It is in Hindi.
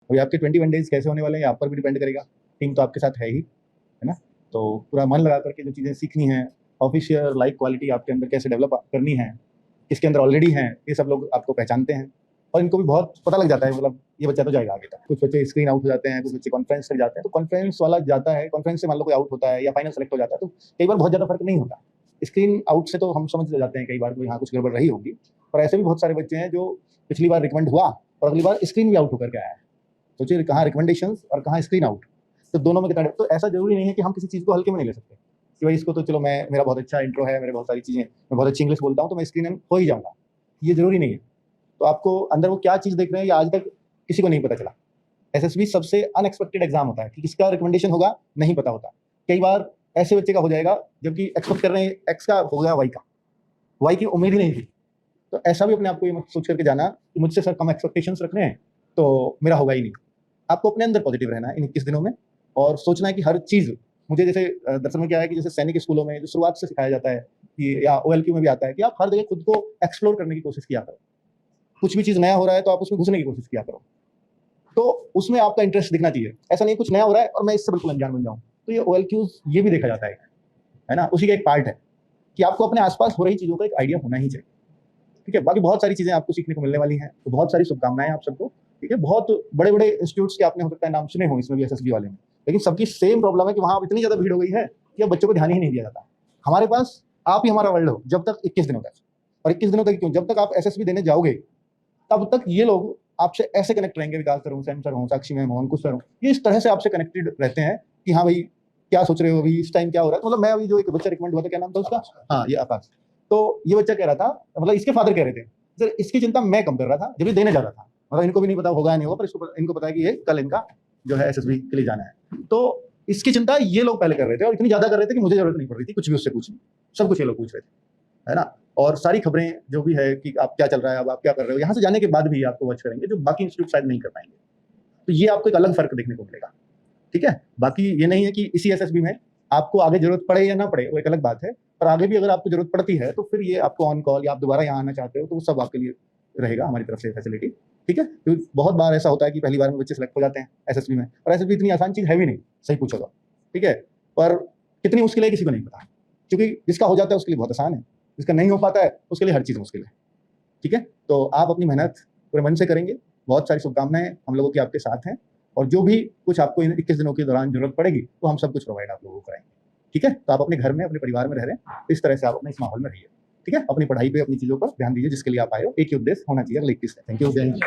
अभी आपके 21 डेज कैसे होने वाले हैं, आप पर भी डिपेंड करेगा। टीम तो आपके साथ है ही, है ना? तो पूरा मन लगा करके जो चीज़ें सीखनी है, ऑफिशियल लाइक क्वालिटी आपके अंदर कैसे डेवलप करनी है, किसके अंदर ऑलरेडी हैं, ये सब लोग आपको पहचानते हैं और इनको भी बहुत पता लग जाता है, मतलब ये बच्चा तो जाएगा आगे तक। कुछ बच्चे स्क्रीन आउट हो जाते हैं, कुछ बच्चे कॉन्फ्रेंस तक जाते हैं, तो कॉन्फ्रेंस वाला जाता है, कॉन्फ्रेंस से मान लो कोई आउट होता है या फाइनल सेलेक्ट हो जाता है, तो कई बार बहुत ज़्यादा फर्क नहीं होता। स्क्रीन आउट से तो हम समझ जाते हैं कई बार, तो यहाँ कुछ गड़बड़ रही होगी, पर ऐसे भी बहुत सारे बच्चे हैं जो पिछली बार रिकमेंड हुआ और अगली बार स्क्रीन भी आउट होकर के आया है। सोचिए कहाँ रिकमेंडेशंस और कहाँ स्क्रीन आउट, तो दोनों में कितना। तो ऐसा जरूरी नहीं है कि हम किसी चीज़ को हल्के में नहीं ले सकते कि भाई इसको तो चलो मैं, मेरा बहुत अच्छा इंट्रो है, मेरे बहुत सारी चीज़ें, मैं बहुत अच्छी इंग्लिश बोलता हूँ तो मैं स्क्रीन हो ही जाऊँगा, ये जरूरी नहीं है। तो आपको अंदर वो क्या चीज़ देख रहे हैं, ये आज तक किसी को नहीं पता चला। एसएसबी सबसे अनएक्सपेक्टेड एग्जाम होता है कि किसका रिकमेंडेशन होगा नहीं पता होता। कई बार ऐसे बच्चे का हो जाएगा जबकि एक्सपेक्ट कर रहे हैं एक्स का, हो गया वाई की उम्मीद ही नहीं थी। तो ऐसा भी अपने आप को ये मत सोच करके जाना कि मुझसे सर कम एक्सपेक्टेशंस रखने हैं तो मेरा होगा ही नहीं। आपको अपने अंदर पॉजिटिव रहना है इन 21 दिनों में और सोचना है कि हर चीज़, मुझे जैसे दरअसल में क्या है कि जैसे सैनिक स्कूलों में जो शुरुआत से सिखाया जाता है कि, या ओएलक्यू में भी आता है कि आप हर जगह खुद को एक्सप्लोर करने की कोशिश किया करो। कुछ भी चीज़ नया हो रहा है तो आप उसमें घुसने की कोशिश किया करो, तो उसमें आपका इंटरेस्ट दिखना चाहिए। ऐसा नहीं कुछ नया हो रहा है और मैं इससे बिल्कुल अनजान बन जाऊँ। तो ये ओएलक्यूज ये भी देखा जाता है ना, उसी का एक पार्ट है कि आपको अपने आसपास हो रही चीज़ों का एक आइडिया होना ही चाहिए। ठीक है, बाकी बहुत सारी चीज़ें आपको सीखने को मिलने वाली हैं, तो बहुत सारी शुभकामनाएं आप सबको। ठीक है, बहुत बड़े बड़े इंस्टीट्यूट्स के आपने हो सकता है नाम सुने हो इसमें भी, एसएसबी वाले में, लेकिन सबकी सेम प्रॉब्लम है कि वहाँ अब इतनी ज़्यादा भीड़ हो गई है कि अब बच्चों को ध्यान ही नहीं दिया जाता। हमारे पास आप ही हमारा वर्ल्ड हो जब तक 21 दिनों तक, और 21 दिनों तक क्यों, जब तक आप एसएसबी देने जाओगे तब तक ये लोग आपसे ऐसे कनेक्ट रहेंगे, विकास सर हो, सैम सर हो, साक्षी मैम हो, अंकुश सर हो, ये इस तरह से आपसे कनेक्टेड रहते हैं कि हाँ भाई क्या सोच रहे हो अभी, इस टाइम क्या हो रहा है। मतलब मैं अभी जो एक बच्चा रिकमेंड हुआ था, क्या नाम था उसका, हाँ ये आकाश, तो ये बच्चा कह रहा था, मतलब इसके फादर कह रहे थे सर इसकी चिंता मैं कम कर रहा था जब ये देने जा रहा था, मतलब इनको भी नहीं पता होगा या नहीं होगा, पर इनको पता है कि ये कल इनका जो है एसएसबी के लिए जाना है, तो इसकी चिंता ये लोग पहले कर रहे थे और इतनी ज्यादा कर रहे थे कि मुझे जरूरत नहीं पड़ रही थी कुछ भी उससे पूछने, सब कुछ ये लोग पूछ रहे थे, है ना। और सारी खबरें जो भी है कि आप क्या चल रहा है, अब आप क्या कर रहे हो, यहाँ से जाने के बाद भी आपको वॉच करेंगे, जो बाकी इंस्टीट्यूट शायद नहीं कर पाएंगे। तो ये आपको एक अलग फर्क देखने को मिलेगा। ठीक है, बाकी ये नहीं है कि इसी एसएसबी में आपको आगे जरूरत पड़े या ना पड़े, वो एक अलग बात है, पर आगे भी अगर आपको जरूरत पड़ती है तो फिर ये आपको ऑन कॉल या आप दोबारा यहाँ आना चाहते हो तो वो सब आपके लिए रहेगा हमारी तरफ से फैसिलिटी। ठीक है, क्योंकि बहुत बार ऐसा होता है कि पहली बार में बच्चे सेलेक्ट हो जाते हैं एसएसबी में, और एसएसबी इतनी आसान चीज़ है भी नहीं, सही पूछो तो। ठीक है, पर कितनी मुश्किल है किसी को नहीं पता, क्योंकि जिसका हो जाता है उसके लिए बहुत आसान है, जिसका नहीं हो पाता है उसके लिए हर चीज़ मुश्किल है। ठीक है, तो आप अपनी मेहनत पूरे मन से करेंगे, बहुत सारी शुभकामनाएं हम लोगों की आपके साथ हैं, और जो भी कुछ आपको इन 21 दिनों के दौरान जरूरत पड़ेगी तो हम सब कुछ प्रोवाइड आप लोगों को कराएंगे। ठीक है, तो आप अपने घर में अपने परिवार में रह रहे हैं, इस तरह से आप अपने इस माहौल में रहिए। ठीक है, अपनी पढ़ाई पे अपनी चीज़ों पर ध्यान दीजिए जिसके लिए आप आए हो, एक ही उद्देश्य होना चाहिए अगले 21 में। थैंक यू, जय हिंद।